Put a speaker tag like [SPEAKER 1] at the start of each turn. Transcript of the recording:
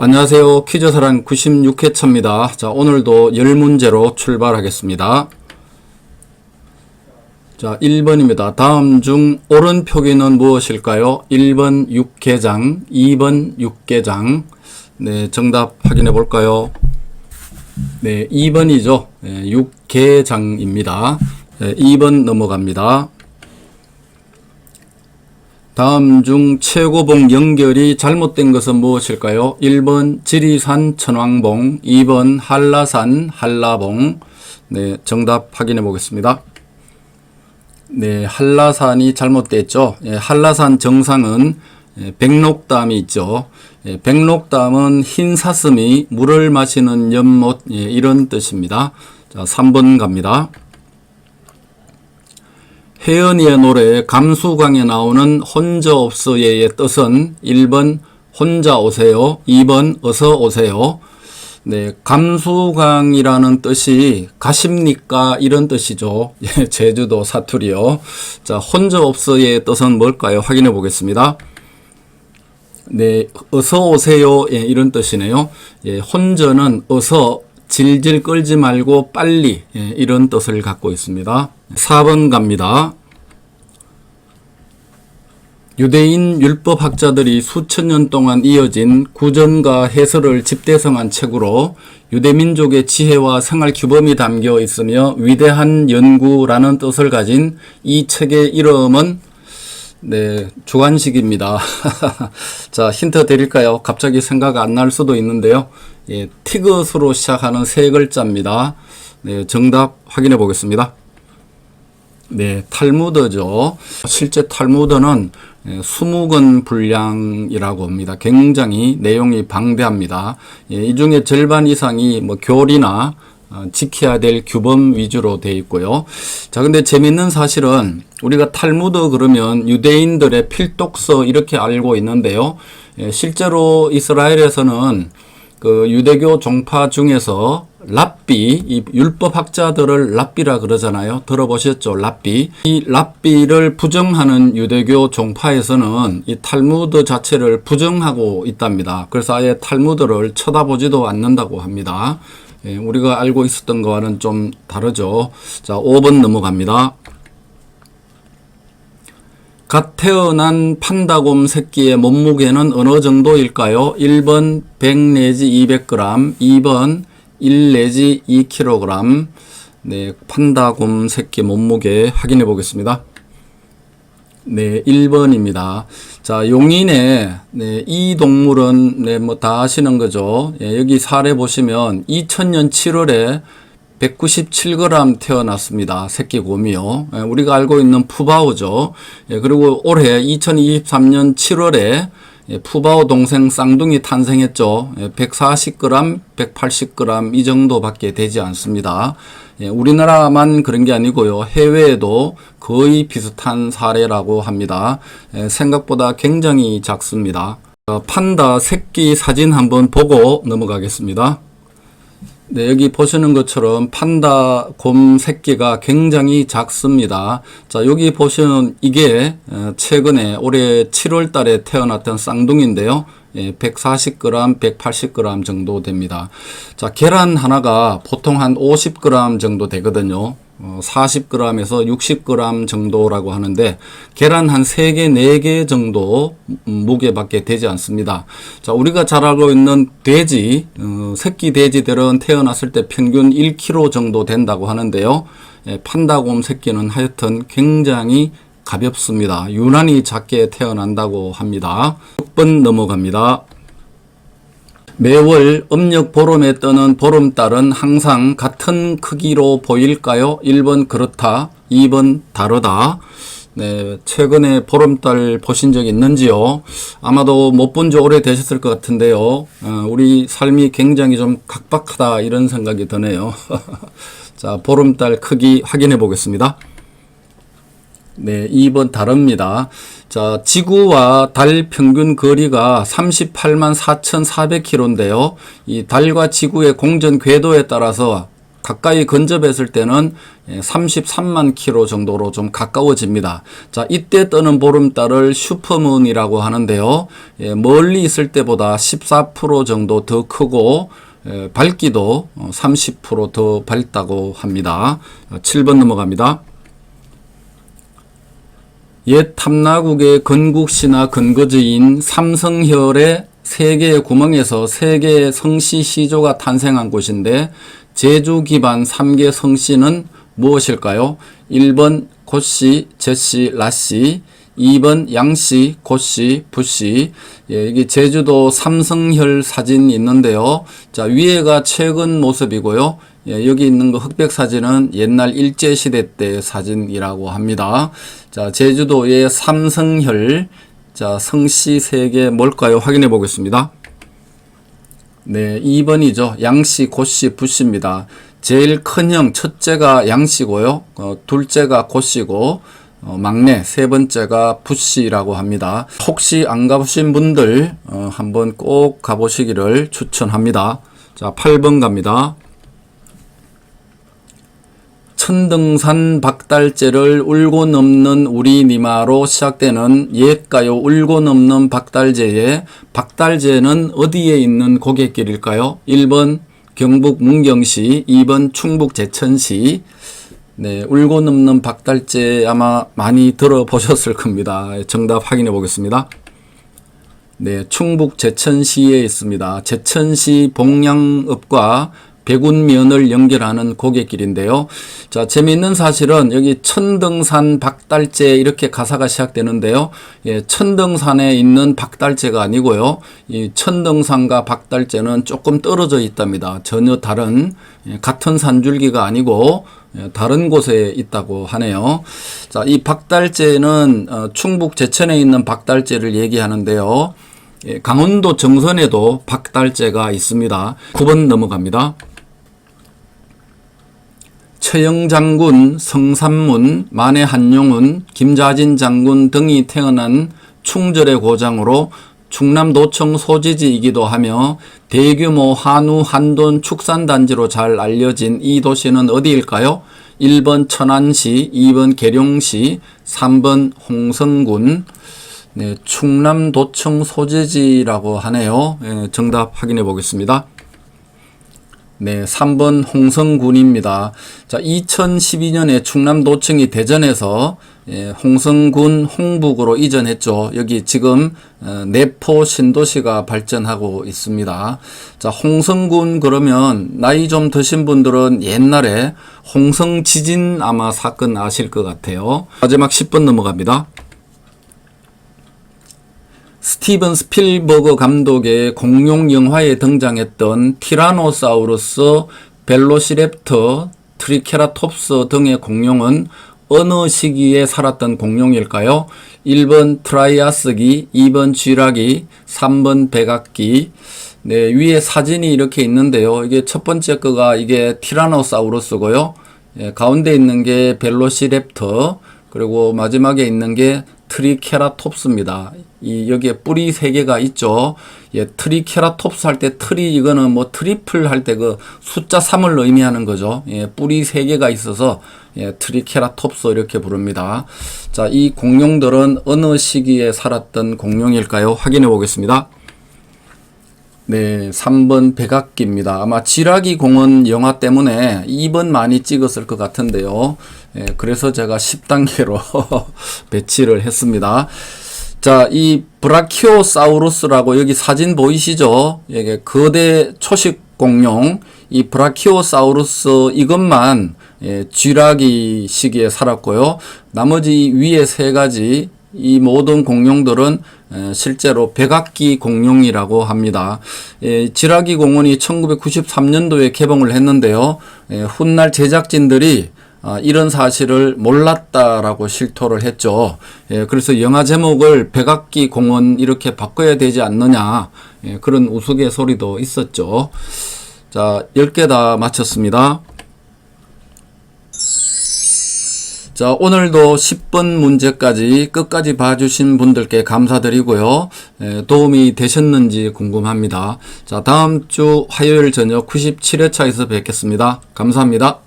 [SPEAKER 1] 안녕하세요. 퀴즈사랑 96회차입니다. 자, 오늘도 10문제로 출발하겠습니다. 자, 1번입니다. 다음 중 옳은 표기는 무엇일까요? 1번 육개장, 2번 육개장. 네, 정답 확인해 볼까요? 네, 2번이죠. 네, 육개장입니다. 네, 2번 넘어갑니다. 다음 중 최고봉 연결이 잘못된 것은 무엇일까요? 1번 지리산 천왕봉, 2번 한라산 한라봉. 네, 정답 확인해 보겠습니다. 네, 한라산이 잘못됐죠. 예, 한라산 정상은 백록담이 있죠. 예, 백록담은 흰 사슴이 물을 마시는 연못, 예, 이런 뜻입니다. 자, 3번 갑니다. 혜연이의 노래 감수광에 나오는 혼자 없어예의 뜻은 1번 혼자 오세요, 2번 어서 오세요. 네, 감수광이라는 뜻이 가십니까 이런 뜻이죠. 예, 제주도 사투리요. 자, 혼자 없어의 뜻은 뭘까요? 확인해 보겠습니다. 네, 어서 오세요, 예, 이런 뜻이네요. 예, 혼자는 어서 질질 끌지 말고 빨리, 예, 이런 뜻을 갖고 있습니다. 4번 갑니다. 유대인 율법학자들이 수천 년 동안 이어진 구전과 해설을 집대성한 책으로 유대민족의 지혜와 생활 규범이 담겨 있으며 위대한 연구라는 뜻을 가진 이 책의 이름은 네, 주관식입니다. 자, 힌트 드릴까요? 갑자기 생각 안 날 수도 있는데요. 예, 티귿으로 시작하는 세 글자입니다. 네, 정답 확인해 보겠습니다. 네, 탈무드죠. 실제 탈무드는 20권 분량이라고 합니다. 굉장히 내용이 방대합니다. 예, 이 중에 절반 이상이 뭐 교리나 지켜야 될 규범 위주로 되어 있고요. 자, 근데 재밌는 사실은 우리가 탈무드 그러면 유대인들의 필독서 이렇게 알고 있는데요. 예, 실제로 이스라엘에서는 그 유대교 종파 중에서 랍비, 이 율법학자들을 랍비라 그러잖아요. 들어보셨죠? 랍비. 이 랍비를 부정하는 유대교 종파에서는 이 탈무드 자체를 부정하고 있답니다. 그래서 아예 탈무드를 쳐다보지도 않는다고 합니다. 예, 우리가 알고 있었던 거와는 좀 다르죠. 자, 5번 넘어갑니다. 갓 태어난 판다곰 새끼의 몸무게는 어느 정도일까요? 1번 100 내지 200g, 2번 1 내지 2kg. 네, 판다곰 새끼 몸무게 확인해 보겠습니다. 네, 1번입니다. 자, 용인에, 네, 이 동물은, 네, 뭐 다 아시는 거죠. 예, 여기 사례 보시면 2000년 7월에 197g 태어났습니다. 새끼 곰이요. 예, 우리가 알고 있는 푸바오죠. 예, 그리고 올해 2023년 7월에 예, 푸바오 동생 쌍둥이 탄생했죠. 예, 140g, 180g 이 정도밖에 되지 않습니다. 예, 우리나라만 그런 게 아니고요. 해외에도 거의 비슷한 사례라고 합니다. 예, 생각보다 굉장히 작습니다. 판다 새끼 사진 한번 보고 넘어가겠습니다. 네, 여기 보시는 것처럼 판다 곰 새끼가 굉장히 작습니다. 자, 여기 보시는 이게 최근에 올해 7월 달에 태어났던 쌍둥이인데요. 140g, 180g 정도 됩니다. 자, 계란 하나가 보통 한 50g 정도 되거든요. 40g에서 60g 정도라고 하는데 계란 한 3개, 4개 정도 무게밖에 되지 않습니다. 자, 우리가 잘 알고 있는 돼지, 새끼 돼지들은 태어났을 때 평균 1kg 정도 된다고 하는데요. 판다곰 새끼는 하여튼 굉장히 가볍습니다. 유난히 작게 태어난다고 합니다. 6번 넘어갑니다. 매월 음력 보름에 뜨는 보름달은 항상 같은 크기로 보일까요? 1번 그렇다, 2번 다르다. 네, 최근에 보름달 보신 적 있는지요? 아마도 못 본 지 오래되셨을 것 같은데요. 우리 삶이 굉장히 좀 각박하다 이런 생각이 드네요. 자, 보름달 크기 확인해 보겠습니다. 네, 2번 다릅니다. 자, 지구와 달 평균 거리가 38만 4,400km인데요. 이 달과 지구의 공전 궤도에 따라서 가까이 근접했을 때는 33만 킬로 정도로 좀 가까워집니다. 자, 이때 뜨는 보름달을 슈퍼문이라고 하는데요. 멀리 있을 때보다 14% 정도 더 크고 밝기도 30% 더 밝다고 합니다. 7번 넘어갑니다. 옛 탐나국의 건국시나 근거지인 삼성혈의 3개의 구멍에서 3개의 성씨 시조가 탄생한 곳인데 제주 기반 3개 성씨는 무엇일까요? 1번 고씨, 제씨, 라씨, 2번 양씨, 고씨, 부씨. 이게 제주도 삼성혈 사진이 있는데요. 자, 위에가 최근 모습이고요. 여기 있는 거 흑백 사진은 옛날 일제시대 때 사진이라고 합니다. 자, 제주도의 삼성혈, 자, 성씨 3개 뭘까요? 확인해 보겠습니다. 네, 2번이죠. 양씨, 고씨, 부씨입니다. 제일 큰 형, 첫째가 양씨고요. 둘째가 고씨고, 막내, 세 번째가 부씨라고 합니다. 혹시 안 가보신 분들, 한번 꼭 가보시기를 추천합니다. 자, 8번 갑니다. 천등산 박달재를 울고 넘는 우리 니마로 시작되는 옛가요 울고 넘는 박달재의 박달재는 어디에 있는 고갯길일까요? 1번 경북 문경시, 2번 충북 제천시. 네, 울고 넘는 박달재 아마 많이 들어보셨을 겁니다. 정답 확인해 보겠습니다. 네, 충북 제천시에 있습니다. 제천시 봉양읍과 백운면을 연결하는 고갯길인데요. 자, 재미있는 사실은 여기 천등산 박달재 이렇게 가사가 시작되는데요. 천등산에 있는 박달재가 아니고요. 이 천등산과 박달재는 조금 떨어져 있답니다. 전혀 다른, 같은 산줄기가 아니고 다른 곳에 있다고 하네요. 자, 이 박달재는 충북 제천에 있는 박달재를 얘기하는데요. 강원도 정선에도 박달재가 있습니다. 9번 넘어갑니다. 최영 장군, 성삼문, 만해 한용운, 김자진 장군 등이 태어난 충절의 고장으로 충남도청 소지지이기도 하며 대규모 한우 한돈 축산단지로 잘 알려진 이 도시는 어디일까요? 1번 천안시, 2번 계룡시, 3번 홍성군. 네, 충남도청 소재지라고 하네요. 정답 확인해 보겠습니다. 네, 3번 홍성군입니다. 자, 2012년에 충남도청이 대전에서 홍성군 홍북으로 이전했죠. 여기 지금 내포 신도시가 발전하고 있습니다. 자, 홍성군 그러면 나이 좀 드신 분들은 옛날에 홍성지진 아마 사건 아실 것 같아요. 마지막 10번 넘어갑니다. 스티븐 스필버그 감독의 공룡 영화에 등장했던 티라노사우루스, 벨로시랩터, 트리케라톱스 등의 공룡은 어느 시기에 살았던 공룡일까요? 1번 트라이아스기, 2번 쥐라기, 3번 백악기. 네, 위에 사진이 이렇게 있는데요. 이게 첫 번째 거가 이게 티라노사우루스고요. 가운데 있는 게 벨로시랩터, 그리고 마지막에 있는 게 트리케라톱스입니다. 여기에 뿌리 3개가 있죠. 트리케라톱스 할 때 트리, 이거는 뭐 트리플 할 때 그 숫자 3을 의미하는 거죠. 뿌리 3개가 있어서 트리케라톱스 이렇게 부릅니다. 자, 이 공룡들은 어느 시기에 살았던 공룡일까요? 확인해 보겠습니다. 네, 3번 백악기입니다. 아마 지라기 공원 영화 때문에 2번 많이 찍었을 것 같은데요. 그래서 제가 10단계로 배치를 했습니다. 자, 이 브라키오사우루스라고 여기 사진 보이시죠? 이게 거대 초식 공룡, 이 브라키오사우루스 이것만 쥐라기 시기에 살았고요. 나머지 위에 3가지 이 모든 공룡들은 실제로 백악기 공룡이라고 합니다. 지라기 공원이 1993년도에 개봉을 했는데요. 훗날 제작진들이 이런 사실을 몰랐다라고 실토를 했죠. 그래서 영화 제목을 백악기 공원 이렇게 바꿔야 되지 않느냐, 그런 우스갯소리도 있었죠. 자, 10개 다 마쳤습니다. 자, 오늘도 10번 문제까지 끝까지 봐주신 분들께 감사드리고요. 도움이 되셨는지 궁금합니다. 자, 다음 주 화요일 저녁 97회차에서 뵙겠습니다. 감사합니다.